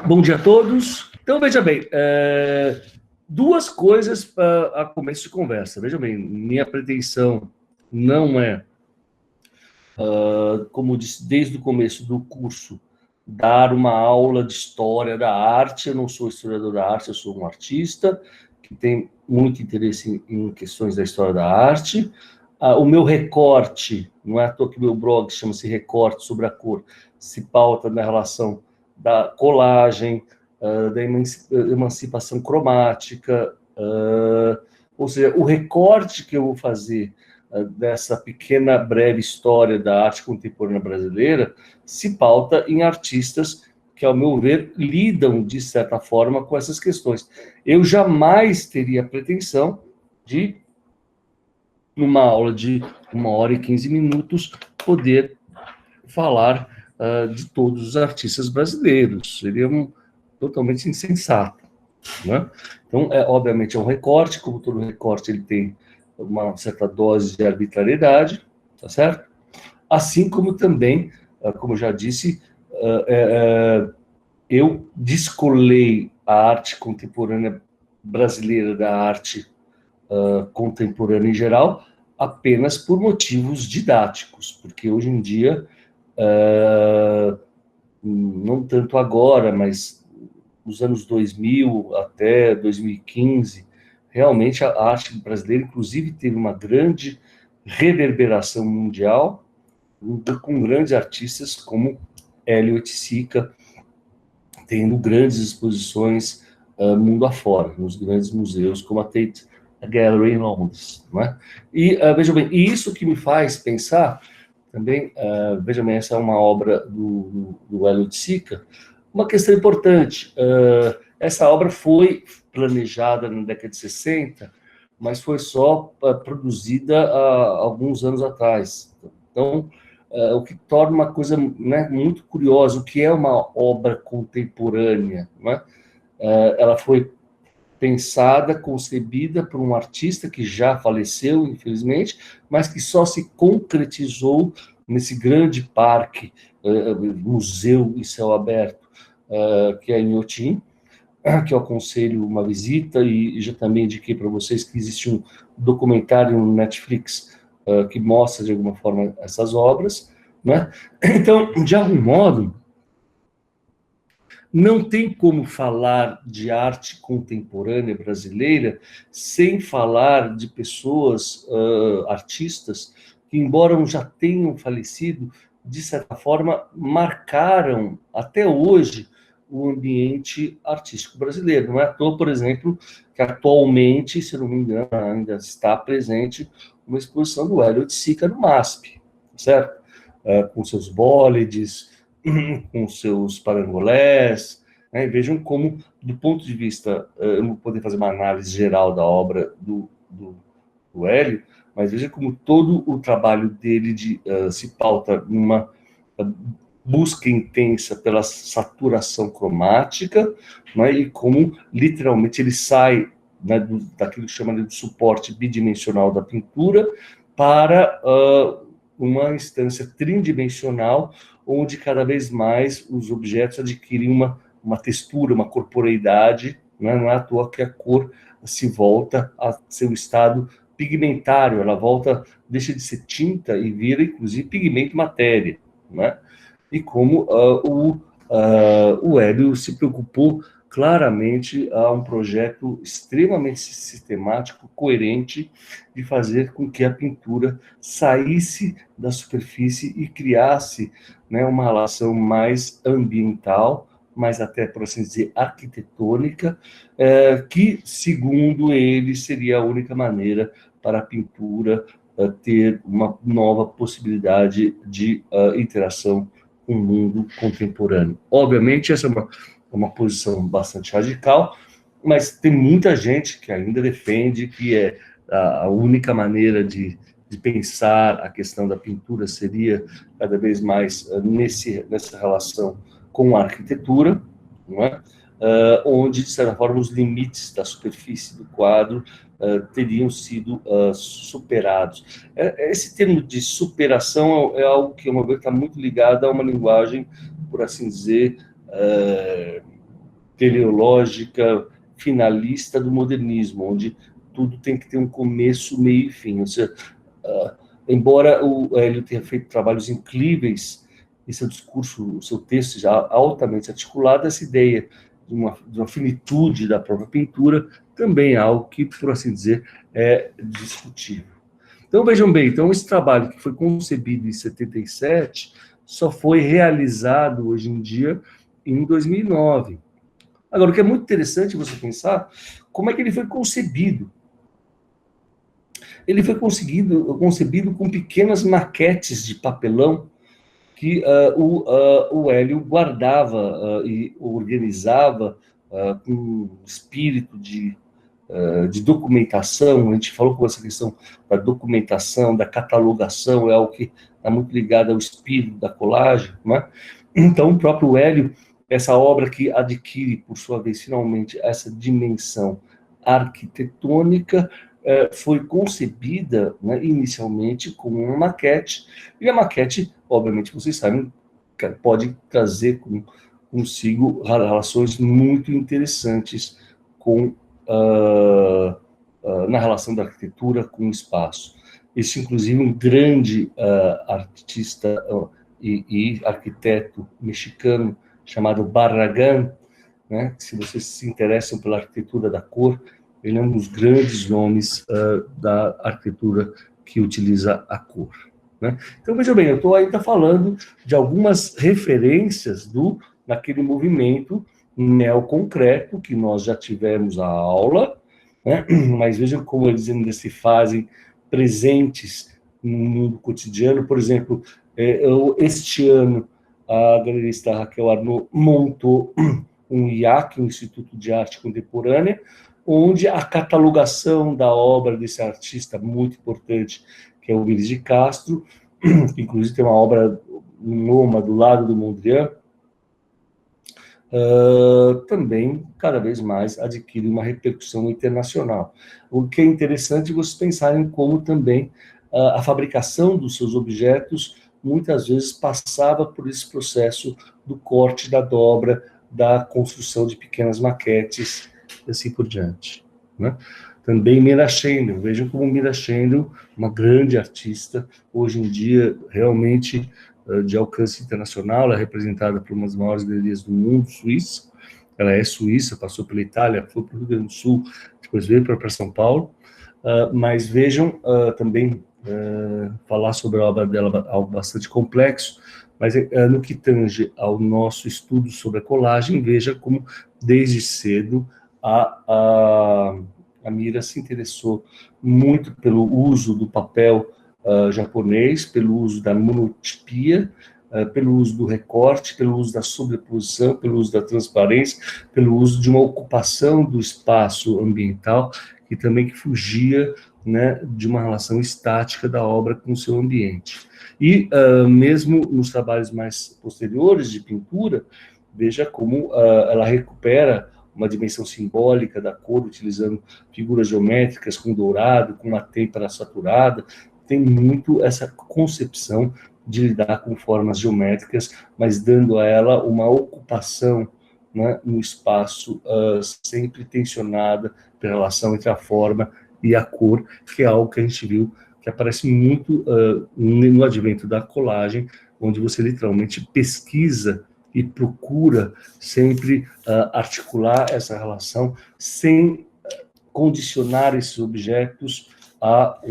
Bom dia a todos. Então, veja bem, duas coisas a começo de conversa. Veja bem, minha pretensão não é, como disse desde o começo do curso, dar uma aula de história da arte. Eu não sou historiador da arte, eu sou um artista que tem muito interesse em questões da história da arte. O meu recorte, não é à toa que meu blog chama-se Recorte sobre a Cor, se pauta na relação da colagem, da emancipação cromática, ou seja, o recorte que eu vou fazer dessa pequena, breve história da arte contemporânea brasileira se pauta em artistas que, ao meu ver, lidam, de certa forma, com essas questões. Eu jamais teria a pretensão de, numa aula de 1 hora e 15 minutos, poder falar de todos os artistas brasileiros. Seria totalmente insensato, né? Então, obviamente, é um recorte, como todo recorte, ele tem uma certa dose de arbitrariedade, tá certo? Assim como também, como eu já disse, eu descolei a arte contemporânea brasileira da arte contemporânea em geral, apenas por motivos didáticos, porque hoje em dia, não tanto agora, mas nos anos 2000 até 2015, realmente a arte brasileira, inclusive, teve uma grande reverberação mundial, com grandes artistas como Hélio Oiticica, tendo grandes exposições mundo afora, nos grandes museus, como a Tate Gallery em Londres. Não é? E, veja bem, isso que me faz pensar também, veja bem, essa é uma obra do Hélio Oiticica, uma questão importante. Essa obra foi planejada na década de 60, mas foi só produzida há alguns anos atrás. Então, o que torna uma coisa, né, muito curiosa, o que é uma obra contemporânea, né? Ela foi pensada, concebida por um artista que já faleceu, infelizmente, mas que só se concretizou nesse grande parque, museu em céu aberto, que é em Inhotim, que eu aconselho uma visita, e já também indiquei para vocês que existe um documentário no Netflix que mostra, de alguma forma, essas obras, né? Então, de algum modo, não tem como falar de arte contemporânea brasileira sem falar de pessoas, artistas, que, embora já tenham falecido, de certa forma, marcaram até hoje o ambiente artístico brasileiro. Não é à toa, por exemplo, que atualmente, se não me engano, ainda está presente uma exposição do Hélio Oiticica no MASP, certo? Com seus bólides, com seus parangolés, né? Vejam como, do ponto de vista, eu não vou poder fazer uma análise geral da obra do Hélio, mas veja como todo o trabalho dele se pauta numa busca intensa pela saturação cromática, né? E como, literalmente, ele sai, né, daquilo que chama de suporte bidimensional da pintura para uma instância tridimensional, onde cada vez mais os objetos adquirem uma textura, uma corporeidade, né? Não é à toa que a cor se volta a seu estado pigmentário, ela volta, deixa de ser tinta e vira, inclusive, pigmento matéria, né? E como o Hélio se preocupou claramente a um projeto extremamente sistemático, coerente, de fazer com que a pintura saísse da superfície e criasse, né, uma relação mais ambiental, mais até, por assim dizer, arquitetônica, que, segundo ele, seria a única maneira para a pintura ter uma nova possibilidade de interação com o mundo contemporâneo. Obviamente, essa é uma posição bastante radical, mas tem muita gente que ainda defende que a única maneira de pensar a questão da pintura seria cada vez mais nessa relação com a arquitetura, não é? Onde, de certa forma, os limites da superfície do quadro teriam sido superados. Esse termo de superação é algo que, uma vez, está muito ligado a uma linguagem, por assim dizer, teleológica finalista do modernismo, onde tudo tem que ter um começo, meio e fim. Ou seja, embora o Hélio tenha feito trabalhos incríveis, esse discurso, o seu texto já altamente articulado, essa ideia de uma finitude da própria pintura também é algo que, por assim dizer, é discutível. Então, vejam bem, então esse trabalho que foi concebido em 77 só foi realizado hoje em dia em 2009. Agora, o que é muito interessante você pensar, como é que ele foi concebido? Ele foi concebido com pequenas maquetes de papelão que o Hélio guardava e organizava com um espírito de documentação. A gente falou com essa questão da documentação, da catalogação, é algo que está muito ligado ao espírito da colagem, né? Então, o próprio Hélio, essa obra que adquire, por sua vez, finalmente, essa dimensão arquitetônica, foi concebida, né, inicialmente como uma maquete, e a maquete, obviamente, vocês sabem, pode trazer consigo relações muito interessantes com na relação da arquitetura com o espaço. Esse, inclusive, um grande artista e arquiteto mexicano chamado Barragán, né? Se vocês se interessam pela arquitetura da cor, ele é um dos grandes nomes da arquitetura que utiliza a cor, né? Então, veja bem, eu estou ainda falando de algumas referências naquele movimento neoconcreto, que nós já tivemos a aula, né? Mas vejam como eles ainda se fazem presentes no mundo cotidiano. Por exemplo, este ano, a galerista Raquel Arnaud montou um IAC, um Instituto de Arte Contemporânea, onde a catalogação da obra desse artista muito importante, que é o Willis de Castro, que inclusive tem uma obra Noma do lado do Mondrian, também, cada vez mais, adquire uma repercussão internacional. O que é interessante vocês pensarem como também a fabricação dos seus objetos muitas vezes passava por esse processo do corte, da dobra, da construção de pequenas maquetes, e assim por diante, né? Também Mira Schendel, vejam como Mira Schendel, uma grande artista, hoje em dia, realmente de alcance internacional, ela é representada por uma das maiores galerias do mundo, Suíça. Ela é suíça, passou pela Itália, foi para o Rio Grande do Sul, depois veio para São Paulo. Mas vejam também falar sobre a obra dela, algo bastante complexo, mas no que tange ao nosso estudo sobre a colagem, veja como, desde cedo, a Mira se interessou muito pelo uso do papel japonês, pelo uso da monotipia, pelo uso do recorte, pelo uso da sobreposição, pelo uso da transparência, pelo uso de uma ocupação do espaço ambiental que também fugia, né, de uma relação estática da obra com o seu ambiente. E mesmo nos trabalhos mais posteriores de pintura, veja como ela recupera uma dimensão simbólica da cor, utilizando figuras geométricas com dourado, com uma têmpera saturada. Tem muito essa concepção de lidar com formas geométricas, mas dando a ela uma ocupação, né, no espaço sempre tensionada pela relação entre a forma e a cor, que é algo que a gente viu que aparece muito no advento da colagem, onde você literalmente pesquisa e procura sempre articular essa relação sem condicionar esses objetos a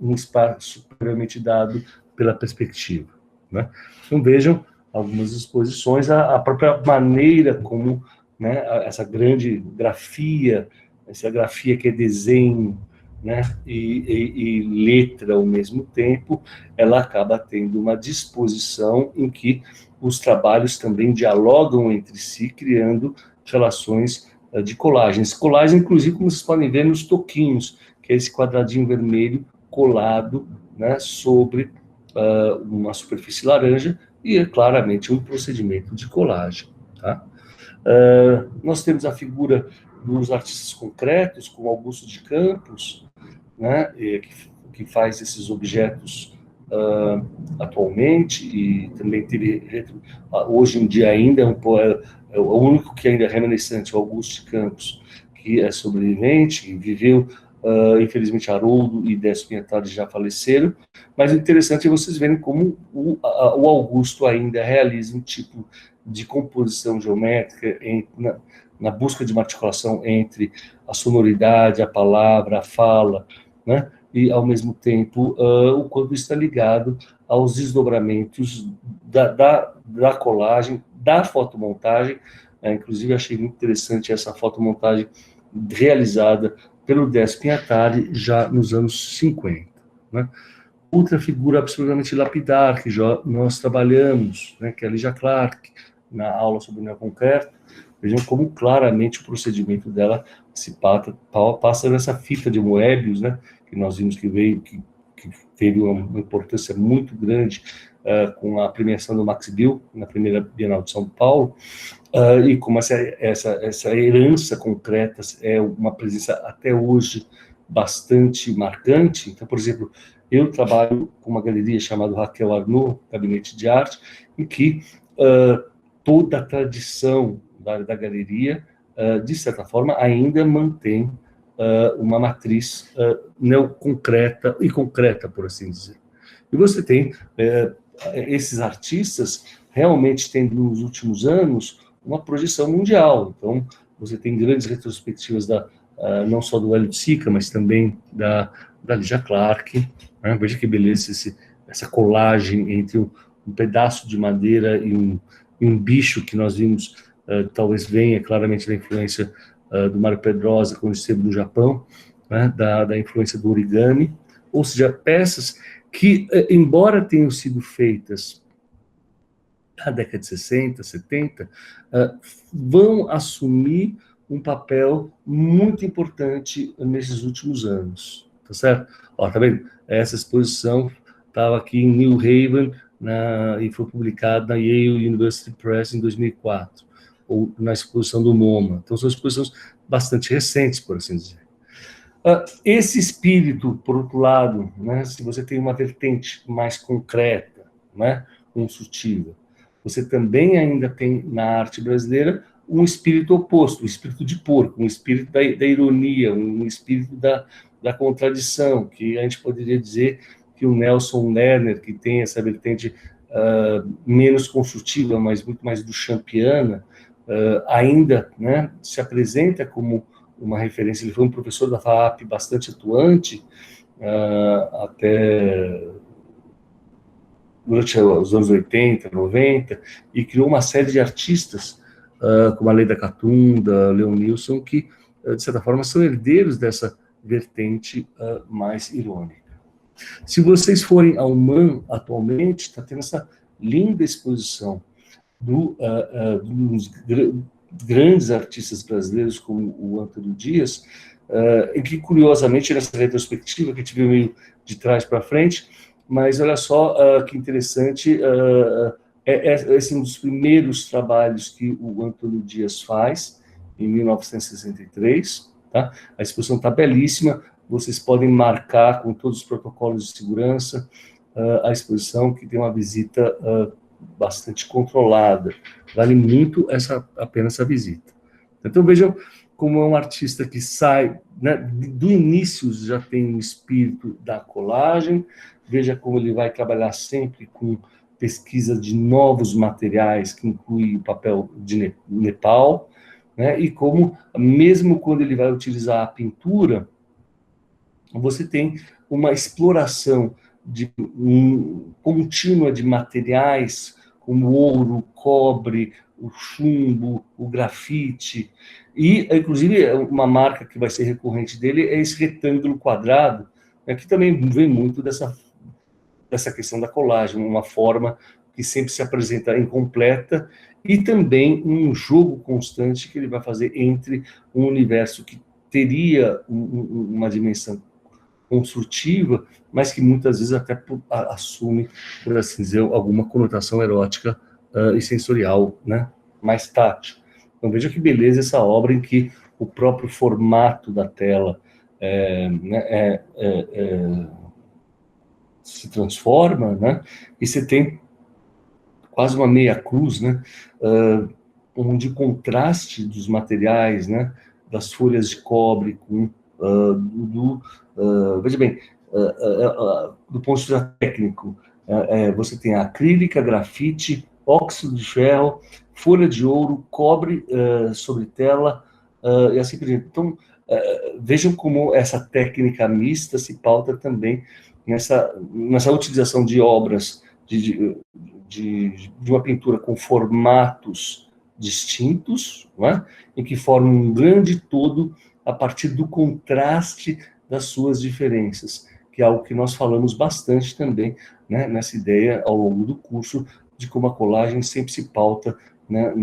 um espaço previamente dado pela perspectiva, né? Então, vejam algumas exposições, a própria maneira como, né, essa grande grafia, essa grafia que é desenho, né, e letra ao mesmo tempo, ela acaba tendo uma disposição em que os trabalhos também dialogam entre si, criando relações de colagens. Colagem, inclusive, como vocês podem ver nos toquinhos, que é esse quadradinho vermelho colado, né, sobre uma superfície laranja, e é claramente um procedimento de colagem, tá? Nós temos a figura dos artistas concretos, como Augusto de Campos, né, que faz esses objetos atualmente, e também teve, hoje em dia ainda, é o único que ainda é remanescente, o Augusto de Campos, que é sobrevivente, que viveu, infelizmente Haroldo e Décio Pinhatari já faleceram, mas o interessante é vocês verem como o Augusto ainda realiza um tipo de composição geométrica na busca de uma articulação entre a sonoridade, a palavra, a fala, né? E, ao mesmo tempo, o quanto está ligado aos desdobramentos da colagem, da fotomontagem. Inclusive, achei muito interessante essa fotomontagem realizada pelo Décio Pinhatari já nos anos 50. Né? Outra figura absolutamente lapidar que já nós trabalhamos, né, que é a Lígia Clark, na aula sobre neoconcreto. Vejam como claramente o procedimento dela se passa nessa fita de Moebius, né, que nós vimos que teve uma importância muito grande com a premiação do Max Bill na primeira Bienal de São Paulo, e como essa herança concreta é uma presença até hoje bastante marcante. Então, por exemplo, eu trabalho com uma galeria chamada Raquel Arnaud, Gabinete de Arte, em que toda a tradição da galeria, de certa forma, ainda mantém uma matriz neoconcreta e concreta, por assim dizer. E você tem esses artistas realmente tendo, nos últimos anos, uma projeção mundial. Então, você tem grandes retrospectivas não só do Hélio de Sica, mas também da Lígia Clark. Né? Veja que beleza essa colagem entre um pedaço de madeira e um bicho que nós vimos, talvez venha claramente da influência do Mário Pedrosa, quando esteve no Japão, né? da influência do origami, ou seja, peças que, embora tenham sido feitas na década de 60, 70, vão assumir um papel muito importante nesses últimos anos, tá certo? Ó, tá vendo? Essa exposição estava aqui em New Haven e foi publicada na Yale University Press em 2004, ou na exposição do MoMA. Então, são exposições bastante recentes, por assim dizer. Esse espírito, por outro lado, né, se você tem uma vertente mais concreta, né, construtiva, você também ainda tem na arte brasileira um espírito oposto, um espírito de porco, um espírito da ironia, um espírito da contradição, que a gente poderia dizer que o Nelson Lerner, que tem essa vertente menos construtiva, mas muito mais duchampiana, ainda, né, se apresenta como uma referência. Ele foi um professor da FAAP bastante atuante, até durante os anos 80, 90, e criou uma série de artistas, como a Leida Catunda, Leonilson, que, de certa forma, são herdeiros dessa vertente mais irônica. Se vocês forem ao MAN, atualmente, está tendo essa linda exposição dos grandes artistas brasileiros, como o Antônio Dias, em que, curiosamente, nessa retrospectiva, que a gente viu meio de trás para frente, mas olha só que interessante, esse é um dos primeiros trabalhos que o Antônio Dias faz, em 1963, tá? A exposição está belíssima, vocês podem marcar com todos os protocolos de segurança a exposição, que tem uma visita bastante controlada, vale muito apenas essa visita. Então vejam como é um artista que sai, né, do início já tem um espírito da colagem, veja como ele vai trabalhar sempre com pesquisa de novos materiais, que inclui o papel de Nepal, né, e como, mesmo quando ele vai utilizar a pintura, você tem uma exploração contínua de materiais, como ouro, cobre, o chumbo, o grafite, e, inclusive, uma marca que vai ser recorrente dele é esse retângulo quadrado, né, que também vem muito dessa questão da colagem, uma forma que sempre se apresenta incompleta, e também um jogo constante que ele vai fazer entre um universo que teria uma dimensão construtiva, mas que muitas vezes até assume, por assim dizer, alguma conotação erótica e sensorial, né, mais tátil. Então veja que beleza essa obra em que o próprio formato da tela se transforma, né, e você tem quase uma meia cruz, né, onde o contraste dos materiais, né, das folhas de cobre com veja bem, do ponto de vista técnico, você tem a acrílica, grafite, óxido de ferro, folha de ouro, cobre sobre tela, e assim por diante. Então, vejam como essa técnica mista se pauta também nessa utilização de obras de uma pintura com formatos distintos, não é? Em que formam um grande todo a partir do contraste das suas diferenças, que é algo que nós falamos bastante também, né, nessa ideia ao longo do curso, de como a colagem sempre se pauta, né,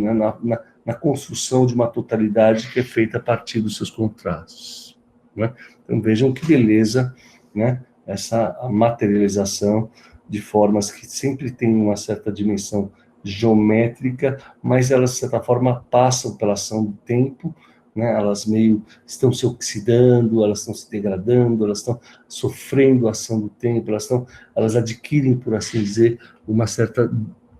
na construção de uma totalidade que é feita a partir dos seus contrastes, né? Então vejam que beleza, né, essa materialização de formas que sempre têm uma certa dimensão geométrica, mas elas, de certa forma, passam pela ação do tempo, né? Elas meio estão se oxidando, elas estão se degradando, elas estão sofrendo a ação do tempo, elas adquirem, por assim dizer, uma certa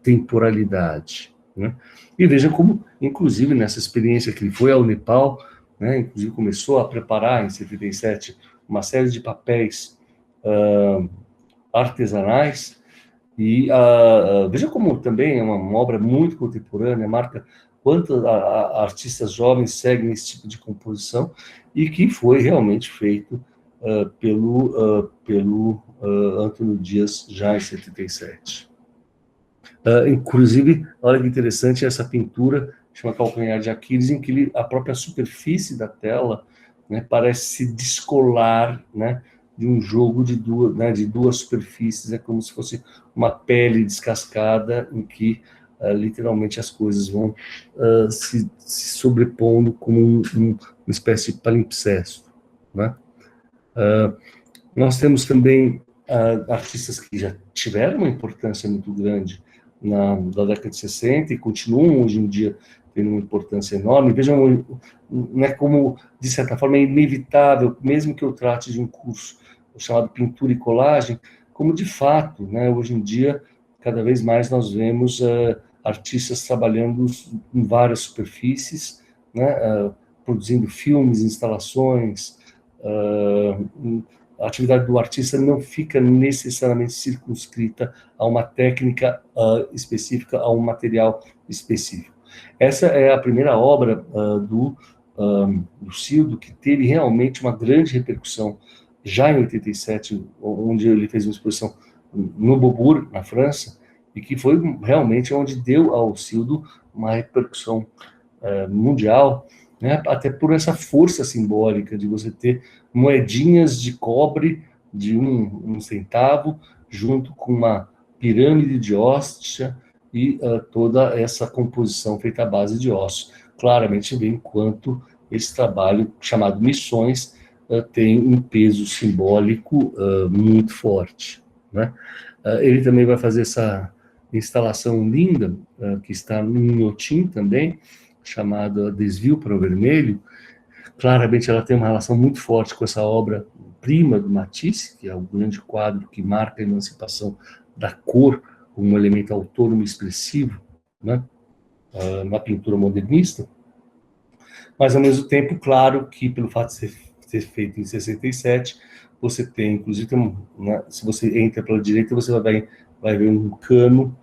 temporalidade, né? E veja como, inclusive, nessa experiência que ele foi ao Nepal, né, inclusive começou a preparar, em 77, uma série de papéis artesanais, e veja como também é uma obra muito contemporânea, marca quantos artistas jovens seguem esse tipo de composição, e que foi realmente feito pelo Antônio Dias já em 77. Inclusive, olha que interessante essa pintura, chama Calcanhar de Aquiles, em que a própria superfície da tela, né, parece se descolar, né, de um jogo de duas superfícies, é como se fosse uma pele descascada, em que literalmente as coisas vão se sobrepondo como uma espécie de palimpsesto, né? Nós temos também artistas que já tiveram uma importância muito grande da década de 60 e continuam hoje em dia tendo uma importância enorme. Vejam, né, como, de certa forma, é inevitável, mesmo que eu trate de um curso chamado Pintura e Colagem, como, de fato, né, hoje em dia, cada vez mais nós vemos artistas trabalhando em várias superfícies, né, produzindo filmes, instalações. A atividade do artista não fica necessariamente circunscrita a uma técnica específica, a um material específico. Essa é a primeira obra do Cildo, que teve realmente uma grande repercussão já em 87, onde ele fez uma exposição no Beaubourg, na França, e que foi realmente onde deu ao Cildo uma repercussão mundial, né, até por essa força simbólica de você ter moedinhas de cobre de um centavo, junto com uma pirâmide de hóstia e toda essa composição feita à base de ossos. Claramente vê enquanto esse trabalho, chamado Missões, tem um peso simbólico muito forte, né? Ele também vai fazer essa instalação linda, que está no Inhotim também, chamada Desvio para o Vermelho. Claramente ela tem uma relação muito forte com essa obra-prima do Matisse, que é o grande quadro que marca a emancipação da cor como um elemento autônomo e expressivo, né, na pintura modernista. Mas, ao mesmo tempo, claro que, pelo fato de ser feito em 67, você tem, inclusive, né, se você entra pela direita, você vai ver um cano,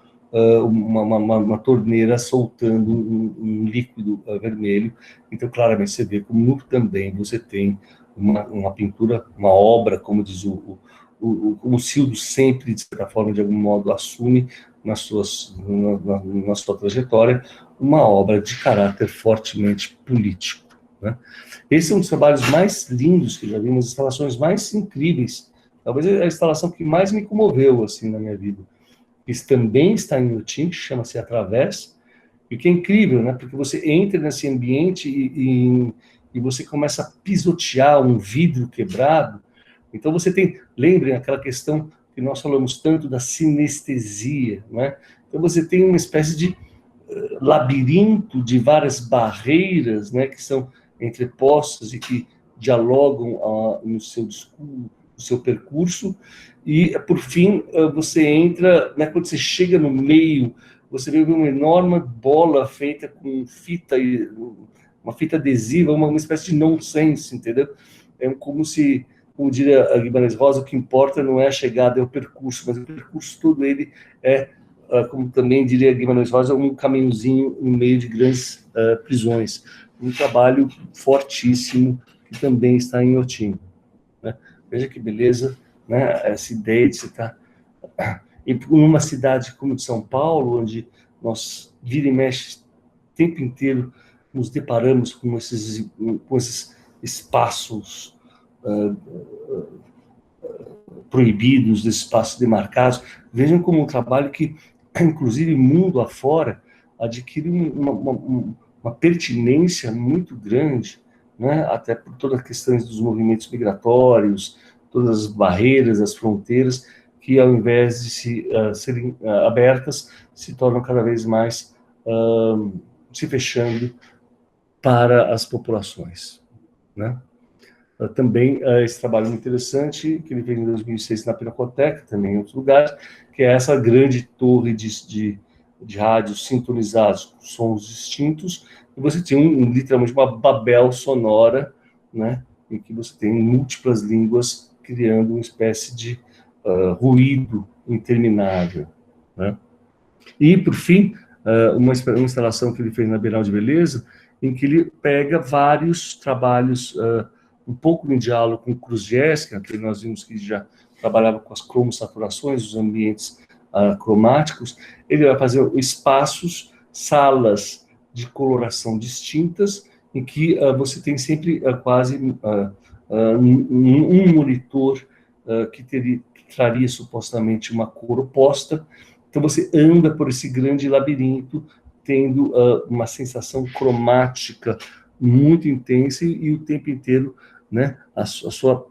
uma torneira soltando um líquido vermelho. Então, claramente, você vê como também você tem uma pintura, uma obra, como diz como o Cildo sempre, de certa forma, de algum modo, assume na sua trajetória, uma obra de caráter fortemente político, né? Esse é um dos trabalhos mais lindos que eu já vi, uma das instalações mais incríveis, talvez a instalação que mais me comoveu, assim, na minha vida. Isso também está em Inhotim, que chama-se Através, e o que é incrível, né? Porque você entra nesse ambiente e você começa a pisotear um vidro quebrado. Então você tem, lembrem aquela questão que nós falamos tanto da sinestesia, né? Então você tem uma espécie de labirinto de várias barreiras, né, que são entrepostas e que dialogam no seu discurso, no seu percurso, e por fim você entra, né, quando você chega no meio, você vê uma enorme bola feita com fita, uma fita adesiva, uma espécie de nonsense, entendeu? É como se, como diria a Guimarães Rosa, o que importa não é a chegada, é o percurso, mas o percurso todo ele é, como também diria Guimarães Rosa, um caminhozinho no meio de grandes prisões. Um trabalho fortíssimo que também está em Inhotim, né? Veja que beleza, né? Essa ideia de você estar... E numa cidade como de São Paulo, onde nós vira e mexe o tempo inteiro nos deparamos com esses espaços proibidos, espaços demarcados. Vejam como um trabalho que, inclusive, mundo afora, adquire uma pertinência muito grande, né? Até por todas as questões dos movimentos migratórios, todas as barreiras, as fronteiras, que ao invés de serem abertas, se tornam cada vez mais se fechando para as populações, né? Também esse trabalho interessante que ele fez em 2006 na Pinacoteca, também em outros lugares, que é essa grande torre de rádios sintonizados com sons distintos, e você tem literalmente uma Babel sonora, né, em que você tem múltiplas línguas criando uma espécie de ruído interminável, né? E, por fim, uma instalação que ele fez na Bienal de Beleza, em que ele pega vários trabalhos, um pouco em diálogo com o Kruzewski, que nós vimos que já trabalhava com as cromosaturações, os ambientes cromáticos. Ele vai fazer espaços, salas de coloração distintas, em que você tem sempre quase um monitor que traria supostamente uma cor oposta. Então você anda por esse grande labirinto, tendo uma sensação cromática muito intensa e o tempo inteiro, né, a sua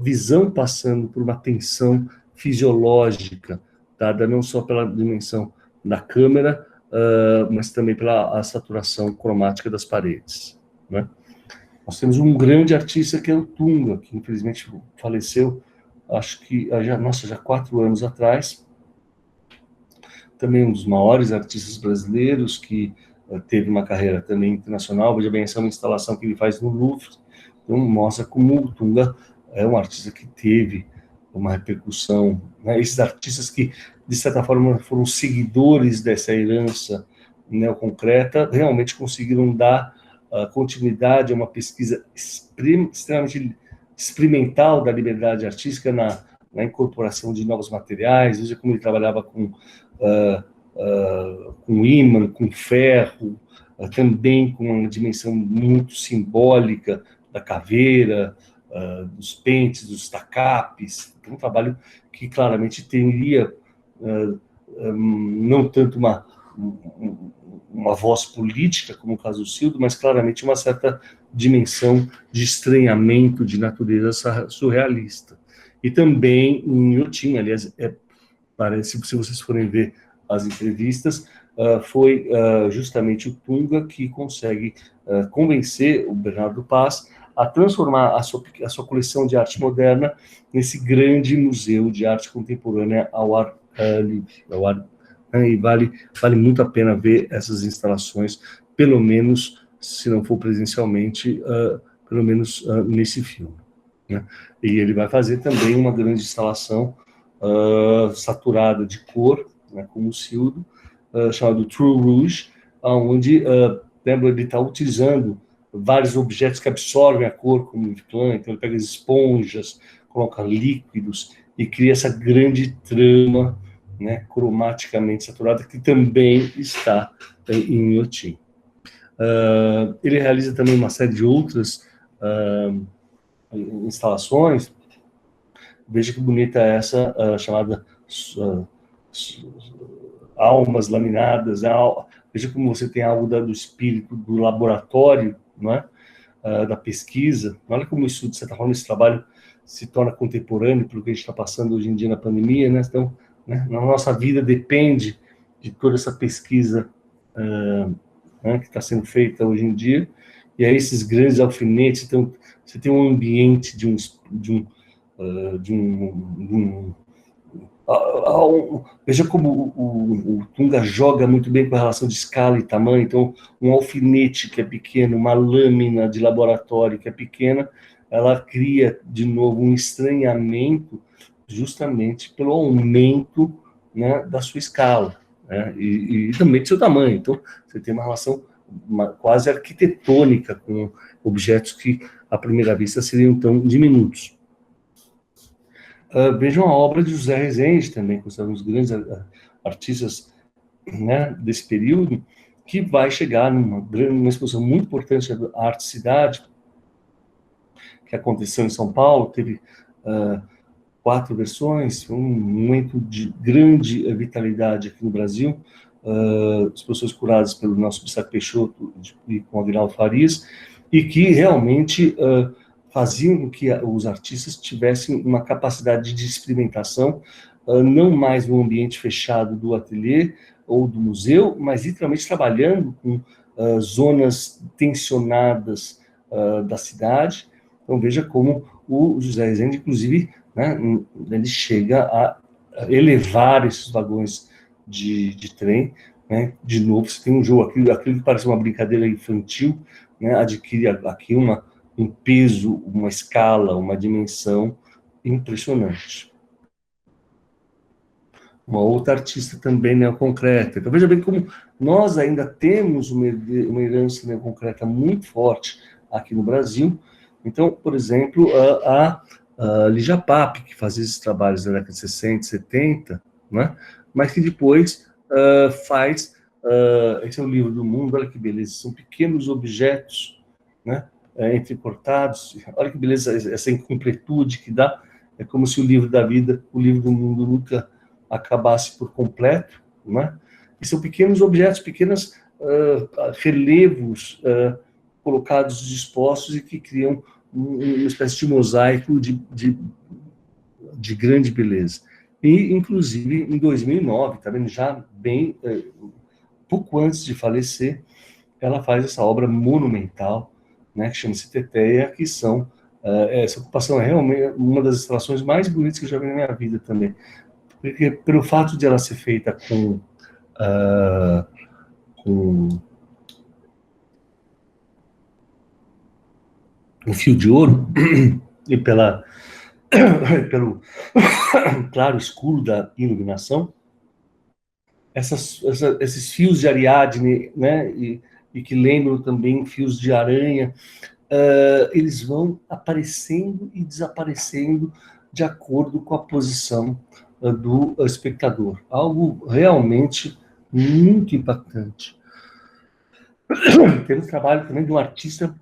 visão passando por uma tensão fisiológica, dada não só pela dimensão da câmera, mas também pela saturação cromática das paredes, né? Nós temos um grande artista que é o Tunga, que infelizmente faleceu, acho que já 4 anos atrás, também um dos maiores artistas brasileiros, que teve uma carreira também internacional. Veja bem, essa é uma instalação que ele faz no Louvre, então mostra como o Tunga é um artista que teve uma repercussão, né? Esses artistas que, de certa forma, foram seguidores dessa herança neoconcreta, realmente conseguiram dar continuidade a uma pesquisa extremamente experimental da liberdade artística na incorporação de novos materiais. Veja como ele trabalhava com ímã, com ferro, também com uma dimensão muito simbólica da caveira, dos pentes, dos tacapes. Um trabalho que claramente teria não tanto uma voz política, como o caso do Cildo, mas claramente uma certa dimensão de estranhamento de natureza surrealista. E também em Inhotim, aliás, parece, se vocês forem ver as entrevistas, foi justamente o Tunga que consegue convencer o Bernardo Paz a transformar a sua coleção de arte moderna nesse grande museu de arte contemporânea ao ar livre. E vale muito a pena ver essas instalações, pelo menos, se não for presencialmente, pelo menos nesse filme, né? E ele vai fazer também uma grande instalação saturada de cor, né, como o Cildo, chamado True Rouge, onde ele está utilizando vários objetos que absorvem a cor, como o Viclan. Então ele pega as esponjas, coloca líquidos e cria essa grande trama, né, cromaticamente saturada, que também está em Inhotim. Ele realiza também uma série de outras instalações. Veja que bonita é essa chamada almas laminadas. Veja como você tem algo do espírito do laboratório, não é? Da pesquisa. Olha como isso, de certa forma, esse trabalho se torna contemporâneo pelo que a gente está passando hoje em dia na pandemia, né? Então, né, na nossa vida depende de toda essa pesquisa né, que está sendo feita hoje em dia. E aí esses grandes alfinetes, então, você tem um ambiente de um Veja como o Tunga joga muito bem com a relação de escala e tamanho. Então, um alfinete que é pequeno, uma lâmina de laboratório que é pequena, ela cria, de novo, um estranhamento justamente pelo aumento, né, da sua escala, né, e também do seu tamanho. Então, você tem uma relação quase arquitetônica com objetos que, à primeira vista, seriam tão diminutos. Vejam a obra de José Rezende também, considerado um dos grandes artistas, né, desse período, que vai chegar numa exposição muito importante da Arte Cidade, que aconteceu em São Paulo, teve 4 versões, um momento de grande vitalidade aqui no Brasil, exposições curadas pelo nosso Bissac Peixoto e com Aguinaldo Farias, e que realmente faziam com que os artistas tivessem uma capacidade de experimentação, não mais no ambiente fechado do ateliê ou do museu, mas literalmente trabalhando com zonas tensionadas da cidade. Então veja como o José Rezende, inclusive, né, ele chega a elevar esses vagões de trem, né? De novo, você tem um jogo, aquilo que parece uma brincadeira infantil, né, adquire aqui um peso, uma escala, uma dimensão impressionante. Uma outra artista também neoconcreta. Então, veja bem como nós ainda temos uma herança neoconcreta muito forte aqui no Brasil. Então, por exemplo, a Lígia Pape, que fazia esses trabalhos na década de 60, 70, né? Mas que depois faz... esse é o livro do mundo, olha que beleza, são pequenos objetos, né, entrecortados, olha que beleza essa incompletude que dá, é como se o livro da vida, o livro do mundo nunca acabasse por completo, né? E são pequenos objetos, pequenos relevos colocados, dispostos e que criam uma espécie de mosaico de grande beleza. E, inclusive, em 2009, tá vendo, já bem, pouco antes de falecer, ela faz essa obra monumental, né, que chama-se Teteia, que são, essa ocupação é realmente uma das instalações mais bonitas que eu já vi na minha vida também. Porque, pelo fato de ela ser feita com um fio de ouro, e pelo claro escuro da iluminação, esses fios de Ariadne, né, e que lembram também fios de aranha, eles vão aparecendo e desaparecendo de acordo com a posição do espectador. Algo realmente muito impactante. Temos trabalho também de um artista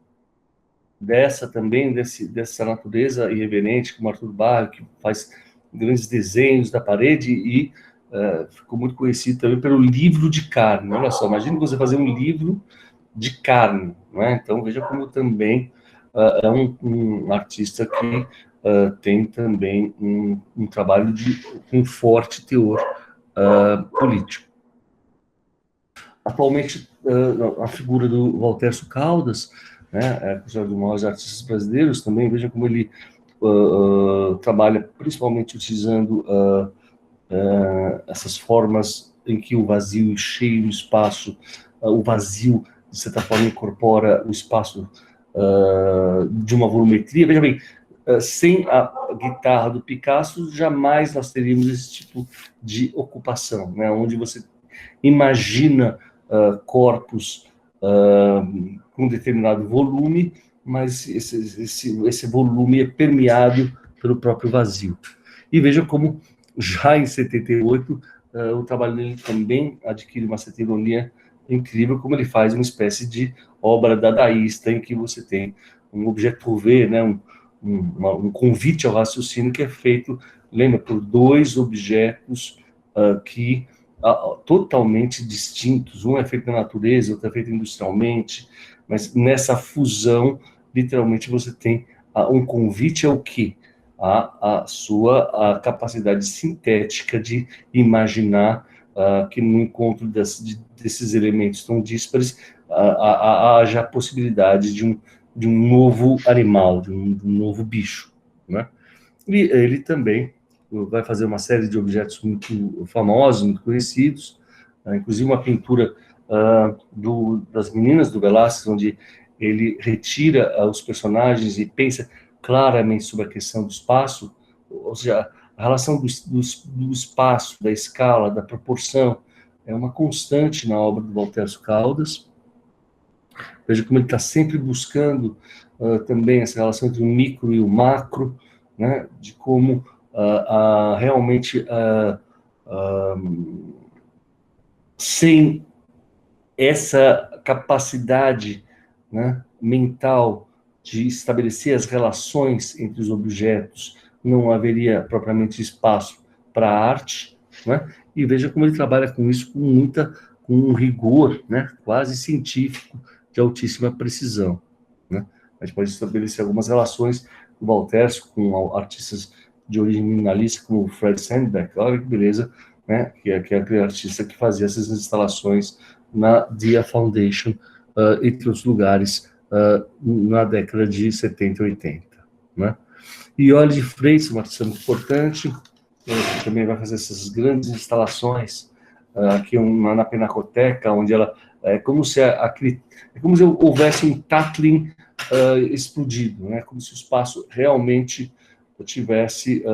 dessa natureza irreverente, como Arthur Barro, que faz grandes desenhos da parede e ficou muito conhecido também pelo livro de carne. Olha só, imagine você fazer um livro de carne, não é? Então veja como também é um artista que tem também um trabalho de um forte teor político. Atualmente, a figura do Valtercio Caldas, né, considerado um dos maiores artistas brasileiros também, veja como ele trabalha principalmente utilizando essas formas em que o vazio cheio o espaço, o vazio, de certa forma, incorpora o espaço de uma volumetria. Veja bem, sem a guitarra do Picasso, jamais nós teríamos esse tipo de ocupação, né, onde você imagina corpos com determinado volume, mas esse volume é permeado pelo próprio vazio. E veja como, já em 78, o trabalho dele também adquire uma certa ironia incrível, como ele faz uma espécie de obra dadaísta, em que você tem um objeto V, né, um convite ao raciocínio que é feito, lembra, por dois objetos que totalmente distintos, um é feito na natureza, outro é feito industrialmente, mas nessa fusão, literalmente, você tem um convite ao quê? A sua capacidade sintética de imaginar que no encontro desses elementos tão díspares haja a possibilidade de um novo animal, de um novo bicho, né? E ele também vai fazer uma série de objetos muito famosos, muito conhecidos, inclusive uma pintura das meninas do Velázquez, onde ele retira os personagens e pensa claramente sobre a questão do espaço, ou seja, a relação do espaço, da escala, da proporção, é uma constante na obra do Valtercio Caldas. Veja como ele está sempre buscando também essa relação entre o micro e o macro, né, de como realmente sem essa capacidade, né, mental de estabelecer as relações entre os objetos, não haveria propriamente espaço para a arte, né? E veja como ele trabalha com isso com um rigor, né, quase científico, de altíssima precisão, né? A gente pode estabelecer algumas relações do Valtercio com artistas de origem minimalista, como o Fred Sandbeck, olha que beleza, né? Que é aquele artista que fazia essas instalações na Dia Foundation, entre os lugares, na década de 70 e 80. Né? E Iole de Freitas, uma artista muito importante, que também vai fazer essas grandes instalações aqui na Pinacoteca, onde ela é como se houvesse um Tatlin explodido, né? Como se o espaço realmente tivesse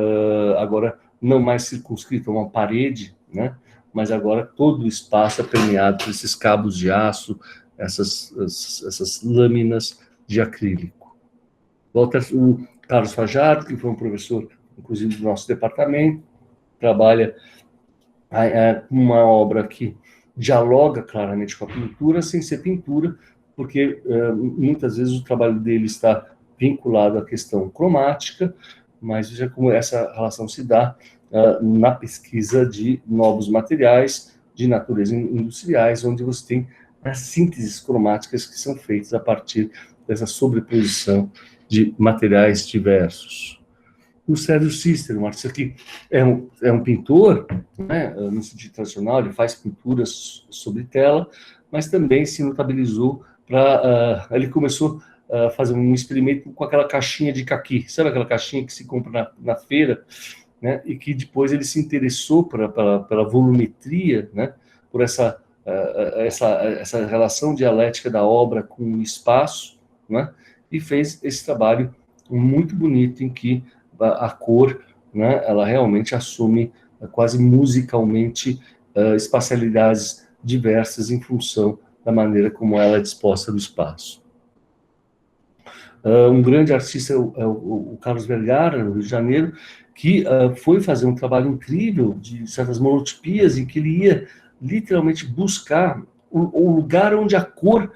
agora não mais circunscrito a uma parede, né? Mas agora todo o espaço é permeado por esses cabos de aço, essas lâminas de acrílico. O Carlos Fajardo, que foi um professor, inclusive, do nosso departamento, trabalha uma obra que dialoga claramente com a pintura, sem ser pintura, porque muitas vezes o trabalho dele está vinculado à questão cromática, mas veja como essa relação se dá na pesquisa de novos materiais de natureza industriais, onde você tem as sínteses cromáticas que são feitas a partir dessa sobreposição de materiais diversos. O Sérgio Sister, um artista que é um pintor, né, no sentido tradicional, ele faz pinturas sobre tela, mas também se notabilizou ele começou a fazer um experimento com aquela caixinha de caqui, sabe aquela caixinha que se compra na feira, né, e que depois ele se interessou pela volumetria, né, por essa relação dialética da obra com o espaço, né, e fez esse trabalho muito bonito em que a cor, né, ela realmente assume quase musicalmente espacialidades diversas em função da maneira como ela é disposta no espaço. Um grande artista é o Carlos Vergara, no Rio de Janeiro, que foi fazer um trabalho incrível de certas monotipias em que ele ia literalmente buscar o lugar onde a cor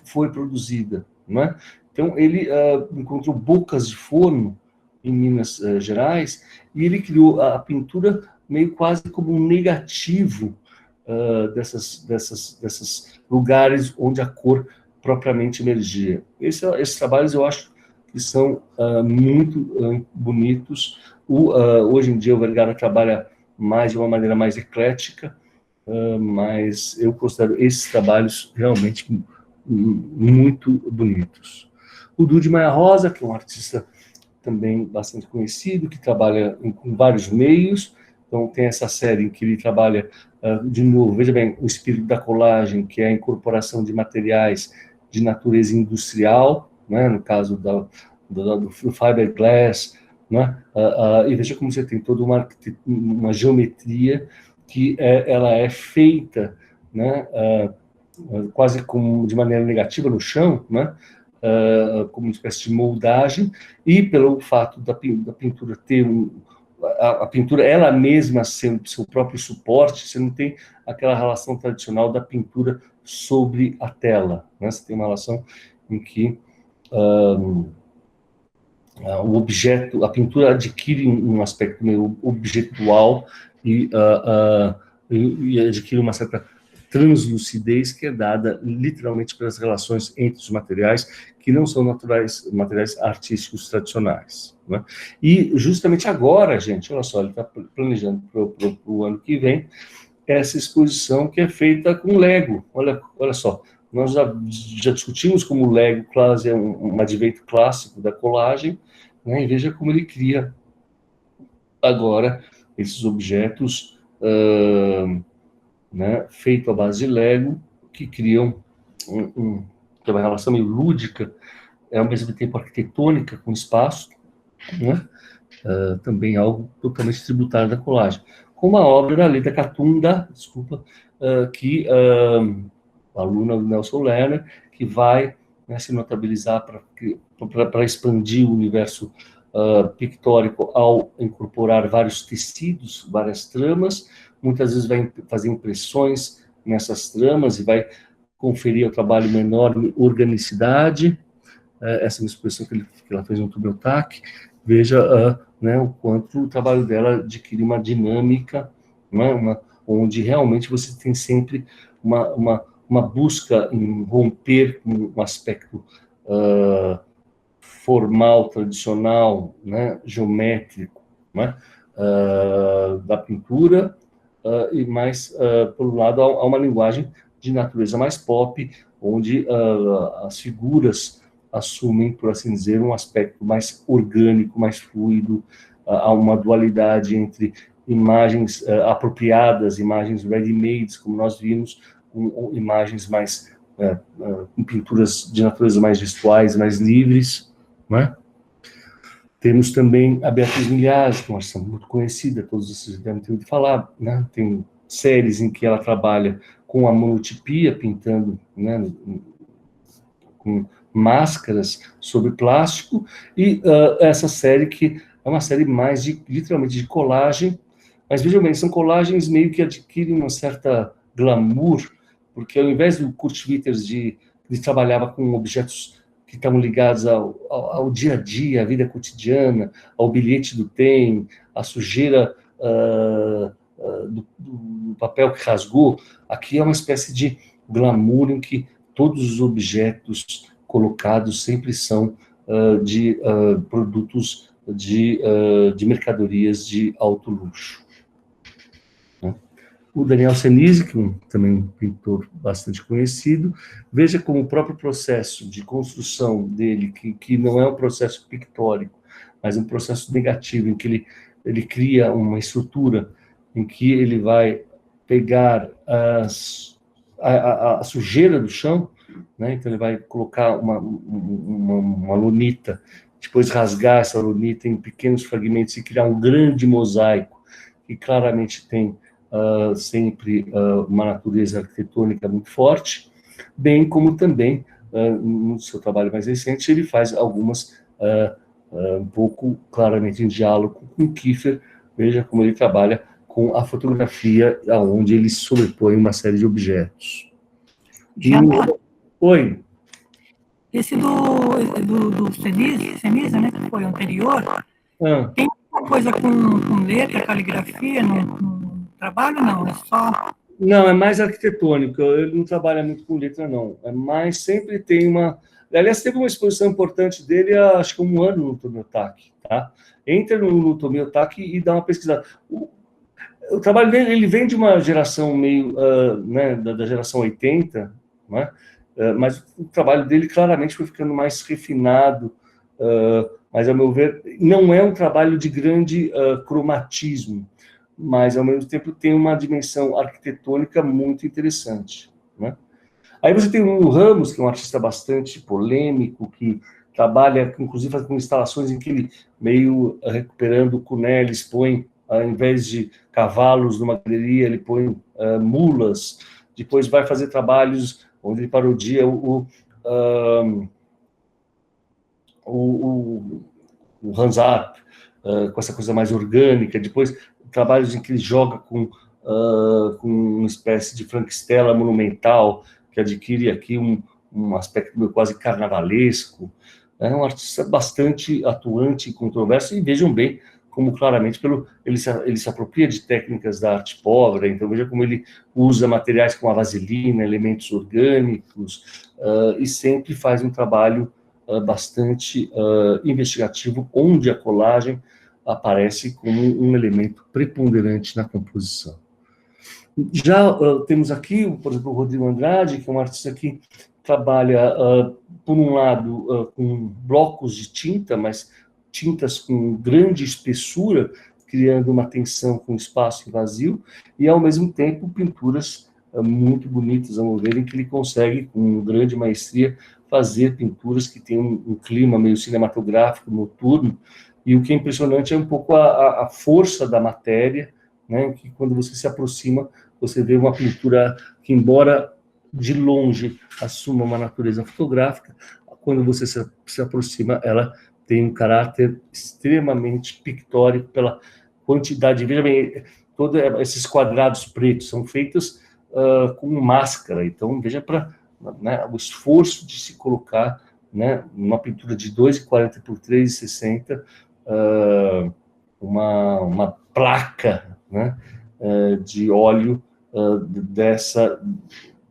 foi produzida, né? Então, ele encontrou bocas de forno em Minas Gerais, e ele criou a pintura meio quase como um negativo desses lugares onde a cor propriamente emergia. Esses trabalhos eu acho que são muito bonitos. Hoje em dia o Vergara trabalha mais de uma maneira mais eclética, mas eu considero esses trabalhos realmente muito bonitos. O Dude Maia Rosa, que é um artista também bastante conhecido, que trabalha com vários meios. Então, tem essa série em que ele trabalha, de novo, veja bem, o espírito da colagem, que é a incorporação de materiais de natureza industrial, né, no caso do fiberglass, né, e veja como você tem toda uma geometria que ela é feita, né, quase como de maneira negativa no chão, né, como uma espécie de moldagem, e pelo fato da pintura ter a pintura ela mesma sendo seu próprio suporte, você não tem aquela relação tradicional da pintura sobre a tela, né? Você tem uma relação em que o objeto, a pintura adquire um aspecto meio objetual e adquire uma certa translucidez que é dada literalmente pelas relações entre os materiais que não são materiais artísticos tradicionais, né? E justamente agora, gente, olha só, ele está planejando para o ano que vem essa exposição que é feita com Lego. Olha só, nós já discutimos como o Lego quase é um advento clássico da colagem, né? E veja como ele cria agora esses objetos, né, feitos à base de Lego, que criam que é uma relação meio lúdica, ao mesmo tempo arquitetônica com o espaço, né? Também algo totalmente tributário da colagem. Como a obra da Leda Catunda, desculpa, que a aluna do Nelson Lerner, que vai, né, se notabilizar para expandir o universo pictórico ao incorporar vários tecidos, várias tramas, muitas vezes vai fazer impressões nessas tramas e vai conferir ao trabalho uma enorme organicidade. Essa é uma expressão que ela fez no Tubeltac. Veja né, o quanto o trabalho dela adquire uma dinâmica, né, onde realmente você tem sempre uma busca em romper com um aspecto formal, tradicional, né, geométrico, né, da pintura, e mais, por um lado, há uma linguagem de natureza mais pop, onde as figuras assumem, por assim dizer, um aspecto mais orgânico, mais fluido, há uma dualidade entre imagens apropriadas, imagens ready-made, como nós vimos, com imagens mais, com pinturas de natureza mais gestuais, mais livres, né? Temos também a Beatriz Milhares, que é uma artista muito conhecida, todos vocês devem ter ouvido falar, né? Tem séries em que ela trabalha com a monotipia, pintando, né, com máscaras sobre plástico, e essa série que é uma série mais literalmente de colagem, mas vejam bem, são colagens meio que adquirem uma certa glamour, porque ao invés do Kurt Schwitters ele trabalhava com objetos que estavam ligados ao dia a dia, à vida cotidiana, ao bilhete do trem, à sujeira do papel que rasgou. Aqui é uma espécie de glamour em que todos os objetos colocados sempre são de produtos de mercadorias de alto luxo. Né? O Daniel Senise, que também um pintor bastante conhecido, veja como o próprio processo de construção dele, que não é um processo pictórico, mas um processo negativo, em que ele cria uma estrutura em que ele vai pegar a sujeira do chão, né? Então ele vai colocar uma lunita, depois rasgar essa lunita em pequenos fragmentos e criar um grande mosaico, que claramente tem sempre uma natureza arquitetônica muito forte, bem como também, no seu trabalho mais recente, ele faz algumas um pouco claramente em diálogo com Kiefer. Veja como ele trabalha com a fotografia, onde ele sobrepõe uma série de objetos. Oi. Esse do Senisa, né, que foi o anterior, tem alguma coisa com letra, caligrafia no trabalho, não? É só... Não, é mais arquitetônico. Ele não trabalha muito com letra, não. É mais, sempre tem uma... Aliás, teve uma exposição importante dele há, acho que 1 ano no Tomiotac, tá? Entra no Tomiotac e dá uma pesquisada. O trabalho dele, ele vem de uma geração meio, né, da geração 80, né? Mas o trabalho dele claramente foi ficando mais refinado, mas, ao meu ver, não é um trabalho de grande cromatismo, mas, ao mesmo tempo, tem uma dimensão arquitetônica muito interessante, né? Aí você tem o Ramos, que é um artista bastante polêmico, que trabalha, inclusive, com instalações em que ele, meio recuperando o Cunelis, põe, ao invés de cavalos numa galeria, ele põe mulas, depois vai fazer trabalhos onde ele parodia o Hans Arp, com essa coisa mais orgânica, depois trabalhos em que ele joga com uma espécie de Frankenstein monumental, que adquire aqui um aspecto quase carnavalesco. É um artista bastante atuante e controverso, e vejam bem como claramente ele se apropria de técnicas da arte pobre, então veja como ele usa materiais como a vaselina, elementos orgânicos, e sempre faz um trabalho bastante investigativo, onde a colagem aparece como um elemento preponderante na composição. Já temos aqui, por exemplo, o Rodrigo Andrade, que é um artista que trabalha, por um lado, com blocos de tinta, mas tintas com grande espessura, criando uma tensão com o espaço vazio, e, ao mesmo tempo, pinturas muito bonitas, a meu ver, em que ele consegue, com grande maestria, fazer pinturas que têm um clima meio cinematográfico, noturno, e o que é impressionante é um pouco a força da matéria, né, que quando você se aproxima, você vê uma pintura que, embora de longe assuma uma natureza fotográfica, quando você se aproxima, ela tem um caráter extremamente pictórico pela quantidade. Veja bem, todos esses quadrados pretos são feitos com máscara, então veja para, né, o esforço de se colocar, né, uma pintura de 2,40 por 3,60, uma placa, né, de óleo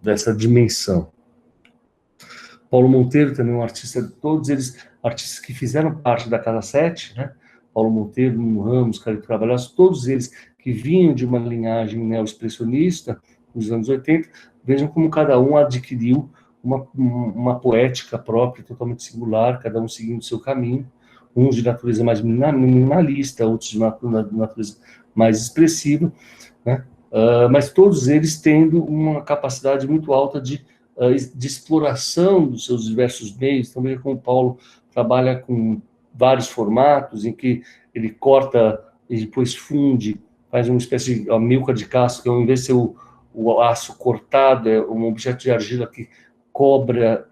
dessa dimensão. Paulo Monteiro também é um artista, todos eles artistas que fizeram parte da Casa 7, né? Paulo Monteiro, Nuno Ramos, Carlos Carvalho, todos eles que vinham de uma linhagem neo-expressionista nos anos 80, vejam como cada um adquiriu uma poética própria, totalmente singular, cada um seguindo o seu caminho, uns de natureza mais minimalista, outros de natureza mais expressiva, né? Mas todos eles tendo uma capacidade muito alta de exploração dos seus diversos meios. Então, veja como o Paulo trabalha com vários formatos, em que ele corta e depois funde, faz uma espécie de milca de casco, que ao invés de ser o aço cortado, é um objeto de argila que cobra,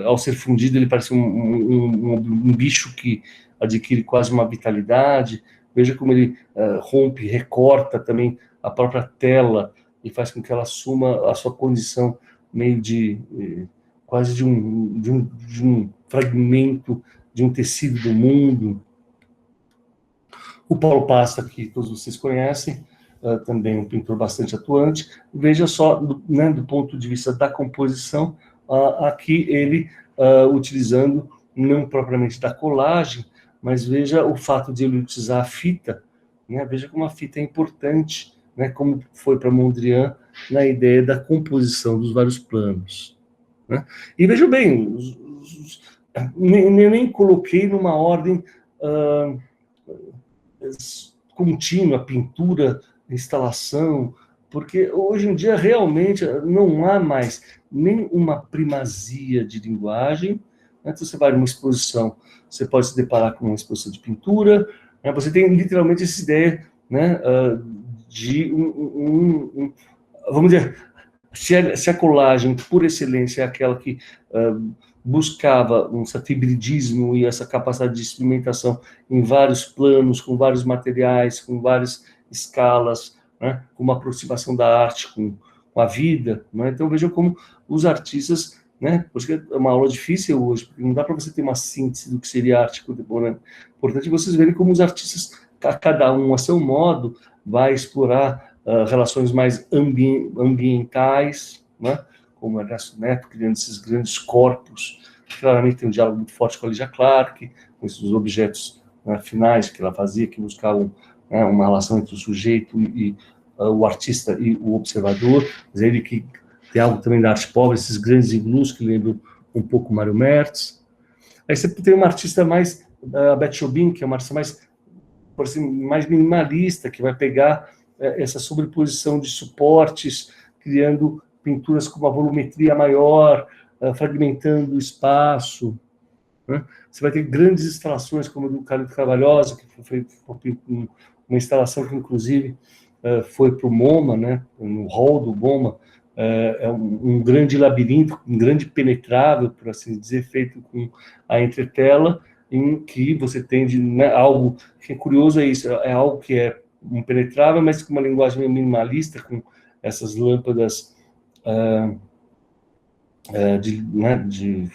ao ser fundido, ele parece um bicho que adquire quase uma vitalidade. Veja como ele rompe, recorta também a própria tela e faz com que ela assuma a sua condição meio de quase de um fragmento de um tecido do mundo. O Paulo Pasta, que todos vocês conhecem, também um pintor bastante atuante. Veja só, né, do ponto de vista da composição, aqui ele utilizando não propriamente da colagem, mas veja o fato de ele utilizar a fita, né? Veja como a fita é importante, né, como foi para Mondrian na ideia da composição dos vários planos, né? E vejam bem, nem coloquei numa ordem contínua, pintura, instalação, porque hoje em dia realmente não há mais nem uma primazia de linguagem. Antes você vai numa exposição, você pode se deparar com uma exposição de pintura, né? Você tem literalmente essa ideia, né, de vamos dizer, se a colagem, por excelência, é aquela que buscava um certo hibridismo e essa capacidade de experimentação em vários planos, com vários materiais, com várias escalas, né, com uma aproximação da arte com a vida, né? Então vejam como os artistas, né, por isso que é uma aula difícil hoje, porque não dá para você ter uma síntese do que seria arte contemporânea. Importante vocês verem como os artistas, cada um a seu modo, vai explorar relações mais ambientais, né? Como Ernesto Neto, criando esses grandes corpos, que claramente tem um diálogo muito forte com a Lígia Clark, com esses objetos, né, finais que ela fazia, que buscavam, né, uma relação entre o sujeito e o artista e o observador. Mas ele que tem algo também da arte pobre, esses grandes iglus que lembram um pouco Mário Mertz. Aí você tem uma artista mais, a Beth Jobim, que é uma artista mais, por assim, mais minimalista, que vai pegar essa sobreposição de suportes, criando pinturas com uma volumetria maior, fragmentando o espaço, né? Você vai ter grandes instalações, como a do Carlos Carvalhosa, que foi uma instalação que, inclusive, foi para o MoMA, né? No hall do MoMA, é um grande labirinto, um grande penetrável, por assim dizer, feito com a entretela, em que você tem né, algo que é curioso, é isso, é algo que é impenetrável, mas com uma linguagem meio minimalista, com essas lâmpadas de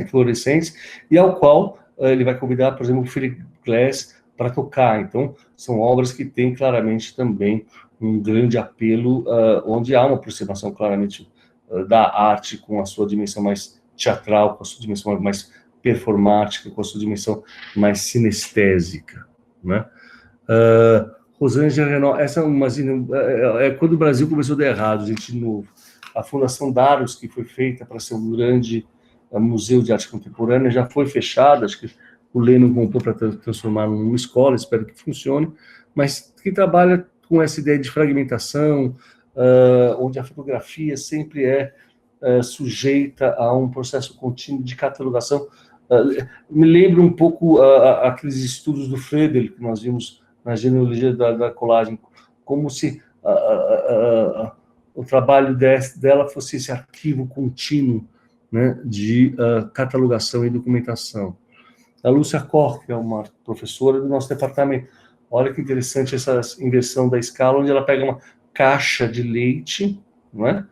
fluorescentes, e ao qual ele vai convidar, por exemplo, o Philip Glass para tocar. Então, são obras que têm claramente também um grande apelo, onde há uma aproximação claramente da arte com a sua dimensão mais teatral, com a sua dimensão mais performática, com a sua dimensão mais sinestésica, né? Rosângela Renault, essa é quando o Brasil começou a dar errado, gente, de novo. A Fundação Daros, que foi feita para ser um grande museu de arte contemporânea, já foi fechada, acho que o Lennon comprou para transformar numa escola, espero que funcione, mas que trabalha com essa ideia de fragmentação, onde a fotografia sempre é sujeita a um processo contínuo de catalogação. Me lembra um pouco aqueles estudos do Fredel que nós vimos na genealogia da colagem, como se o trabalho dela fosse esse arquivo contínuo, né, de catalogação e documentação. A Lúcia Koch, que é uma professora do nosso departamento, olha que interessante essa inversão da escala, onde ela pega uma caixa de leite, não é?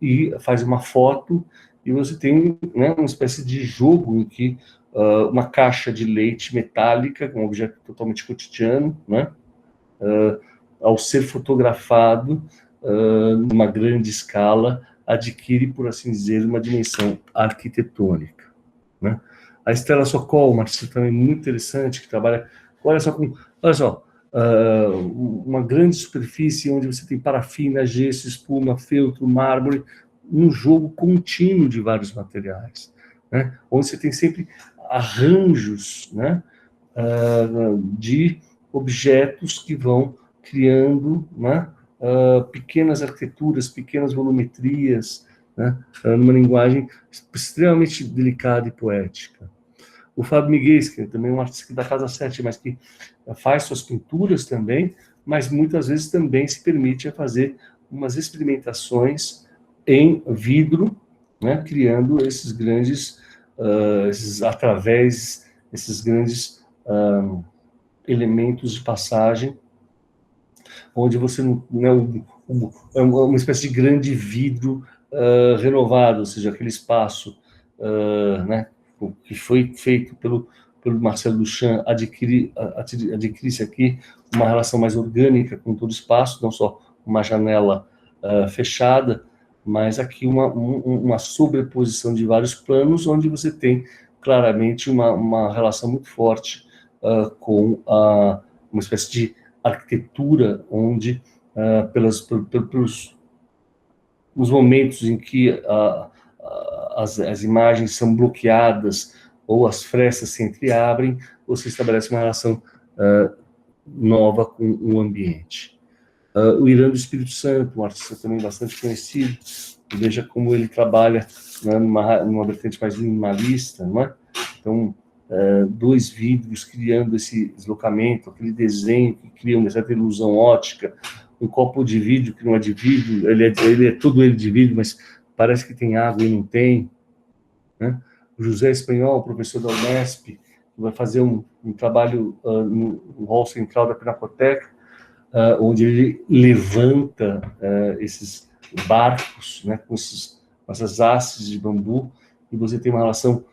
E faz uma foto, e você tem, né, uma espécie de jogo em que uma caixa de leite metálica, um objeto totalmente cotidiano, né, ao ser fotografado numa grande escala, adquire, por assim dizer, uma dimensão arquitetônica, né? A Estela Sokol, uma artista também muito interessante, que trabalha, olha só, uma grande superfície onde você tem parafina, gesso, espuma, feltro, mármore, um jogo contínuo de vários materiais, né? Onde você tem sempre arranjos, né, de objetos que vão criando, né, pequenas arquiteturas, pequenas volumetrias, né, numa linguagem extremamente delicada e poética. O Fábio Miguel, que é também um artista da Casa 7, mas que faz suas pinturas também, mas muitas vezes também se permite fazer umas experimentações em vidro, né, criando esses grandes, esses grandes elementos de passagem, onde você não é uma espécie de grande vidro renovado, ou seja, aquele espaço, né, que foi feito pelo Marcel Duchamp, adquire-se aqui uma relação mais orgânica com todo o espaço, não só uma janela fechada, mas aqui uma sobreposição de vários planos, onde você tem claramente uma relação muito forte com uma espécie de arquitetura, onde pelos momentos em que as imagens são bloqueadas ou as frestas se entreabrem, você estabelece uma relação nova com o ambiente. O Irã do Espírito Santo, um artista também bastante conhecido, veja como ele trabalha, né, numa vertente mais minimalista, não é? Então, dois vidros criando esse deslocamento, aquele desenho que cria uma certa ilusão ótica, um copo de vidro que não é de vidro, ele é todo ele de vidro, mas parece que tem água e não tem, né? O José Espanhol, professor da Unesp, vai fazer um trabalho no hall central da Pinacoteca, onde ele levanta esses barcos, né, com essas hastes de bambu, e você tem uma relação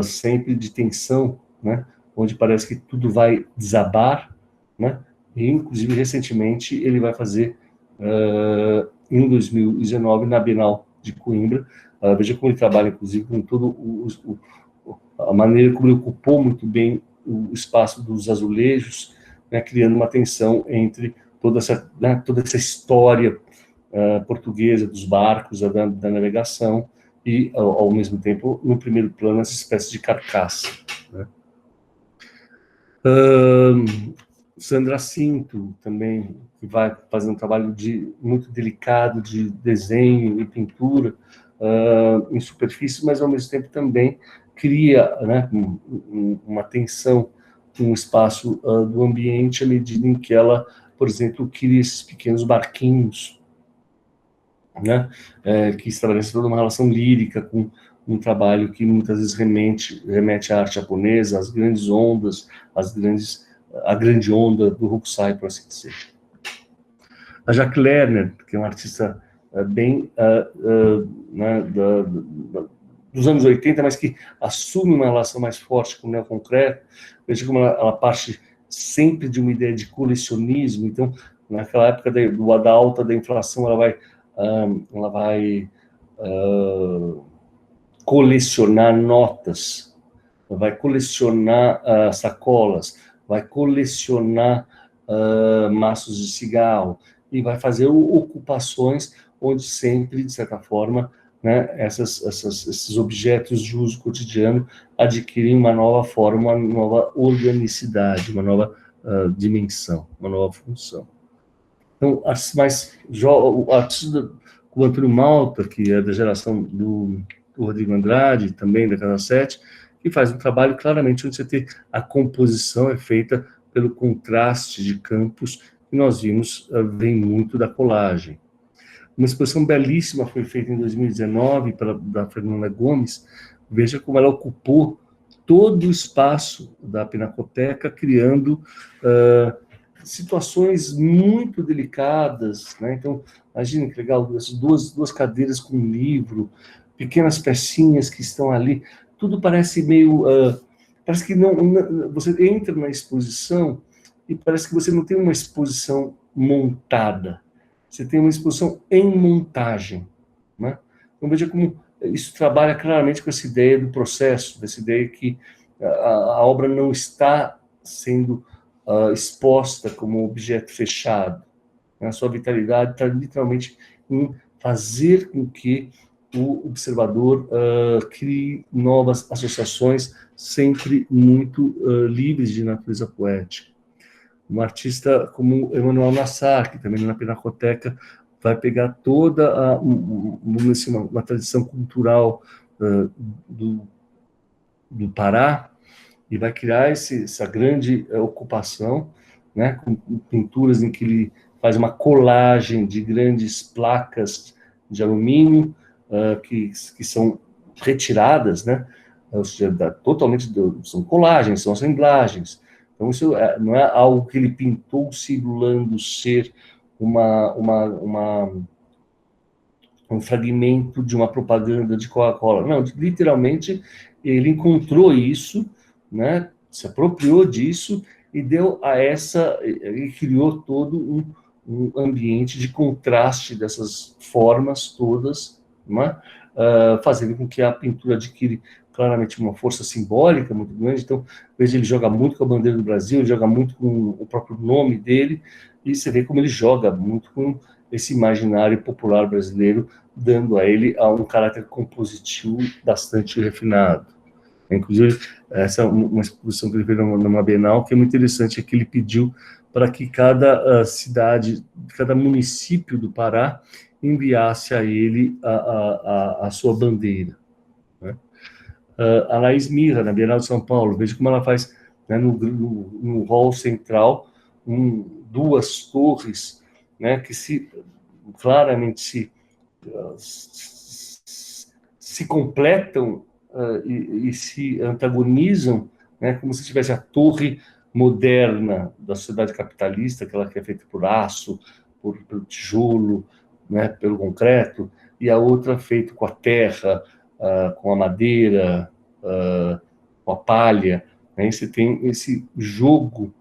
sempre de tensão, né, onde parece que tudo vai desabar, né, e inclusive recentemente ele vai fazer em 2019 na Bienal de Coimbra. Veja como ele trabalha, inclusive, com todo a maneira como ele ocupou muito bem o espaço dos azulejos, né, criando uma tensão entre toda essa história portuguesa dos barcos, da navegação, e, ao mesmo tempo, no primeiro plano, essa espécie de carcaça, né? Sandra Cinto, também, que vai fazer um trabalho muito delicado de desenho e pintura em superfície, mas, ao mesmo tempo, também cria, né, uma tensão um espaço do ambiente à medida em que ela, por exemplo, cria esses pequenos barquinhos, né, que estabelecem toda uma relação lírica com um trabalho que muitas vezes remete à arte japonesa, às grandes ondas, a grande onda do Hokusai, por assim dizer. A Jacques Lerner, que é uma artista bem né, dos anos 80, mas que assume uma relação mais forte com o neoconcreto. Veja como ela parte sempre de uma ideia de colecionismo. Então, naquela época da alta da inflação, ela vai colecionar notas, vai colecionar sacolas, vai colecionar maços de cigarro, e vai fazer ocupações onde sempre, de certa forma, né, esses objetos de uso cotidiano adquirem uma nova forma, uma nova organicidade, uma nova dimensão, uma nova função. Então, mas o artista como o Antônio Malta, que é da geração do Rodrigo Andrade, também da Casa 7, que faz um trabalho claramente onde você tem a composição é feita pelo contraste de campos, que nós vimos vem muito da colagem. Uma exposição belíssima foi feita em 2019 da Fernanda Gomes. Veja como ela ocupou todo o espaço da Pinacoteca, criando situações muito delicadas, né? Então, imagine que legal, essas duas cadeiras com um livro, pequenas pecinhas que estão ali, tudo parece meio... parece que você entra na exposição e parece que você não tem uma exposição montada, você tem uma exposição em montagem, né? Então, veja como isso trabalha claramente com essa ideia do processo, dessa ideia que a obra não está sendo exposta como objeto fechado. A sua vitalidade está literalmente em fazer com que o observador crie novas associações, sempre muito livres de natureza poética. Um artista como Emmanuel Nassar, que também na Pinacoteca vai pegar toda uma tradição cultural do Pará e vai criar essa grande ocupação, né, com pinturas em que ele faz uma colagem de grandes placas de alumínio que são retiradas, né, ou seja, totalmente são colagens, são assemblagens. Então, isso não é algo que ele pintou simulando ser um fragmento de uma propaganda de Coca-Cola. Não, literalmente, ele encontrou isso, né, se apropriou disso e deu a e criou todo um ambiente de contraste dessas formas todas, né, fazendo com que a pintura adquire claramente uma força simbólica muito grande. Então, veja, ele joga muito com a bandeira do Brasil, ele joga muito com o próprio nome dele, e você vê como ele joga muito com esse imaginário popular brasileiro, dando a ele um caráter compositivo bastante refinado. Inclusive, essa é uma exposição que ele fez numa Bienal, que é muito interessante, é que ele pediu para que cada cidade, cada município do Pará enviasse a ele a sua bandeira. Né? A Laís Mirra, na Bienal de São Paulo, veja como ela faz, né, no hall central, duas torres, né, que claramente se completam e se antagonizam, né, como se tivesse a torre moderna da sociedade capitalista, aquela que é feita por aço, pelo tijolo, né, pelo concreto, e a outra feita com a terra, com a madeira, com a palha. Né? Você tem esse jogo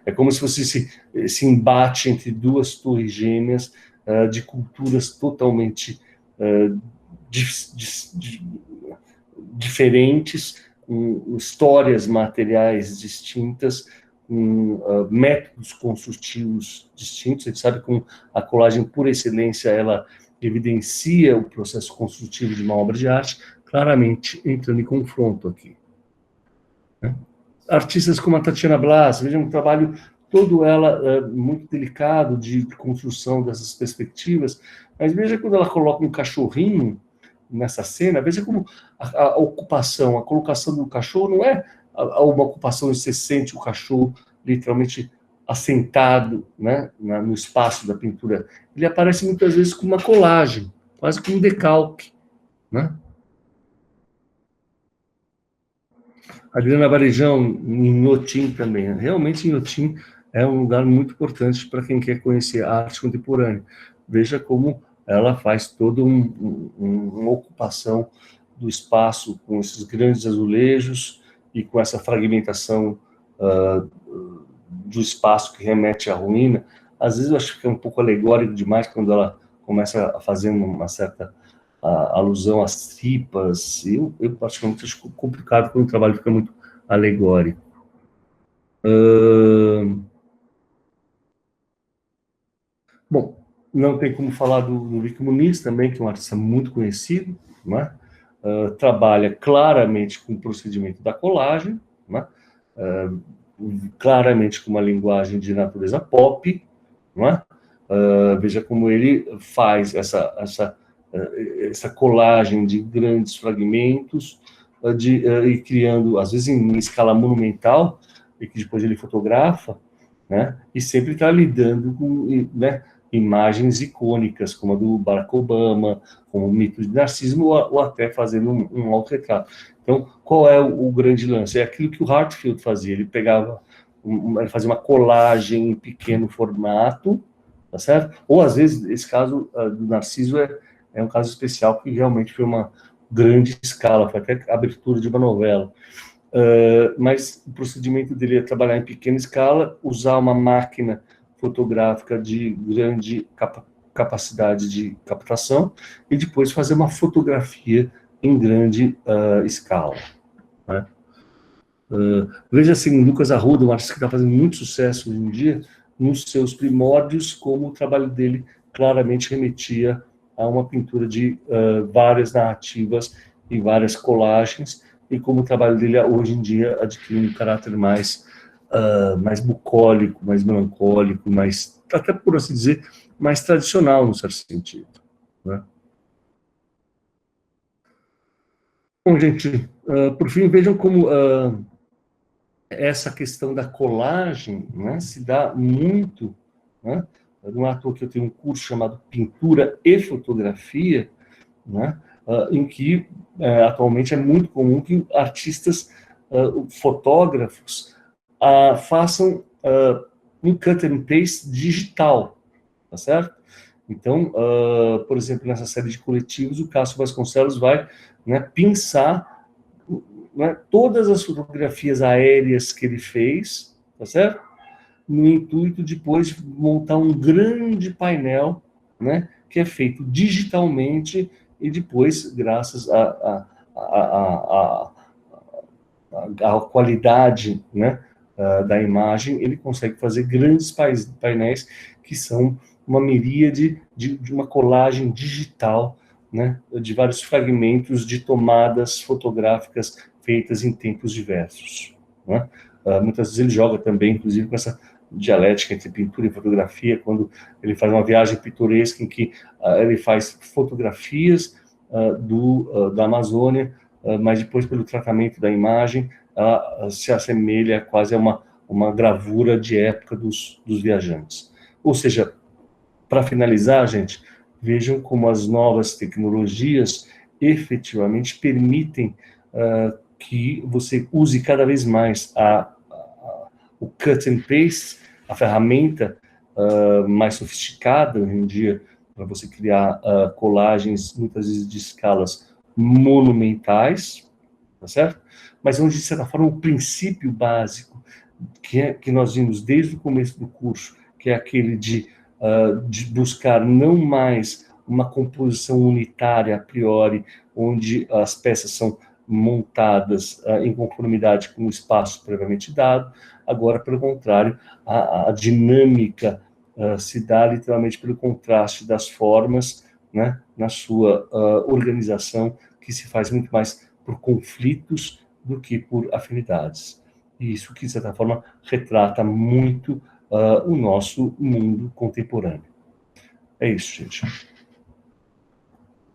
é como se fosse esse embate entre duas torres gêmeas de culturas totalmente diferentes, com histórias materiais distintas, com métodos construtivos distintos. A gente sabe que a colagem, por excelência, ela evidencia o processo construtivo de uma obra de arte, claramente entrando em confronto aqui. Né? Artistas como a Tatiana Blas, vejam um trabalho todo ela muito delicado de construção dessas perspectivas, mas veja quando ela coloca um cachorrinho nessa cena, veja como a ocupação, a colocação do cachorro não é uma ocupação onde você sente o cachorro literalmente assentado, né, no espaço da pintura. Ele aparece muitas vezes com uma colagem, quase como um decalque, né? Adriana Varejão, em Inhotim também. Realmente, Inhotim é um lugar muito importante para quem quer conhecer a arte contemporânea. Veja como ela faz toda uma ocupação do espaço com esses grandes azulejos e com essa fragmentação do espaço que remete à ruína. Às vezes eu acho que é um pouco alegórico demais quando ela começa a fazer uma certa alusão às tripas. Eu particularmente acho complicado quando o trabalho fica muito alegórico. Bom, Não tem como falar do Rick Muniz também, que é um artista muito conhecido, né? Trabalha claramente com o procedimento da colagem, né? Claramente com uma linguagem de natureza pop, né? Veja como ele faz essa colagem de grandes fragmentos, e criando, às vezes em escala monumental, e que depois ele fotografa, né? E sempre está lidando com, né, imagens icônicas, como a do Barack Obama, como o mito de Narciso, ou até fazendo um autorretrato. Então, qual é o grande lance? É aquilo que o Hartfield fazia, ele pegava, ele fazia uma colagem em pequeno formato, tá certo? Ou, às vezes, esse caso do Narciso é um caso especial, que realmente foi uma grande escala, foi até a abertura de uma novela. Mas o procedimento dele é trabalhar em pequena escala, usar uma máquina fotográfica de grande capacidade de captação e depois fazer uma fotografia em grande escala, né? Veja assim, Lucas Arruda, um artista que está fazendo muito sucesso hoje em dia, nos seus primórdios, como o trabalho dele claramente remetia a uma pintura de várias narrativas e várias colagens, e como o trabalho dele hoje em dia adquire um caráter mais bucólico, mais melancólico, mais, até por assim dizer, mais tradicional, no certo sentido, né? Bom, gente, por fim, vejam como essa questão da colagem, né, se dá muito, né? Não é à toa que eu tenho um curso chamado Pintura e Fotografia, né, em que atualmente é muito comum que artistas, fotógrafos, façam um cut and paste digital, tá certo? Então, por exemplo, nessa série de coletivos, o Cássio Vasconcelos vai, né, pinçar, né, todas as fotografias aéreas que ele fez, tá certo? No intuito de depois montar um grande painel, né, que é feito digitalmente e depois, graças à qualidade, né, da imagem, ele consegue fazer grandes painéis que são uma miríade de uma colagem digital, né, de vários fragmentos de tomadas fotográficas feitas em tempos diversos, né? Muitas vezes ele joga também, inclusive, com essa dialética entre pintura e fotografia, quando ele faz uma viagem pitoresca em que ele faz fotografias da Amazônia, mas depois, pelo tratamento da imagem, ela se assemelha quase a uma gravura de época dos viajantes. Ou seja, para finalizar, gente, vejam como as novas tecnologias efetivamente permitem que você use cada vez mais o cut and paste, a ferramenta mais sofisticada hoje em dia, para você criar colagens, muitas vezes de escalas monumentais, tá certo? Mas onde, de certa forma, o princípio básico, que nós vimos desde o começo do curso, que é aquele de buscar não mais uma composição unitária a priori, onde as peças são montadas em conformidade com o espaço previamente dado. Agora, pelo contrário, a dinâmica se dá literalmente pelo contraste das formas, né, na sua organização, que se faz muito mais por conflitos do que por afinidades. E isso que, de certa forma, retrata muito o nosso mundo contemporâneo. É isso, gente.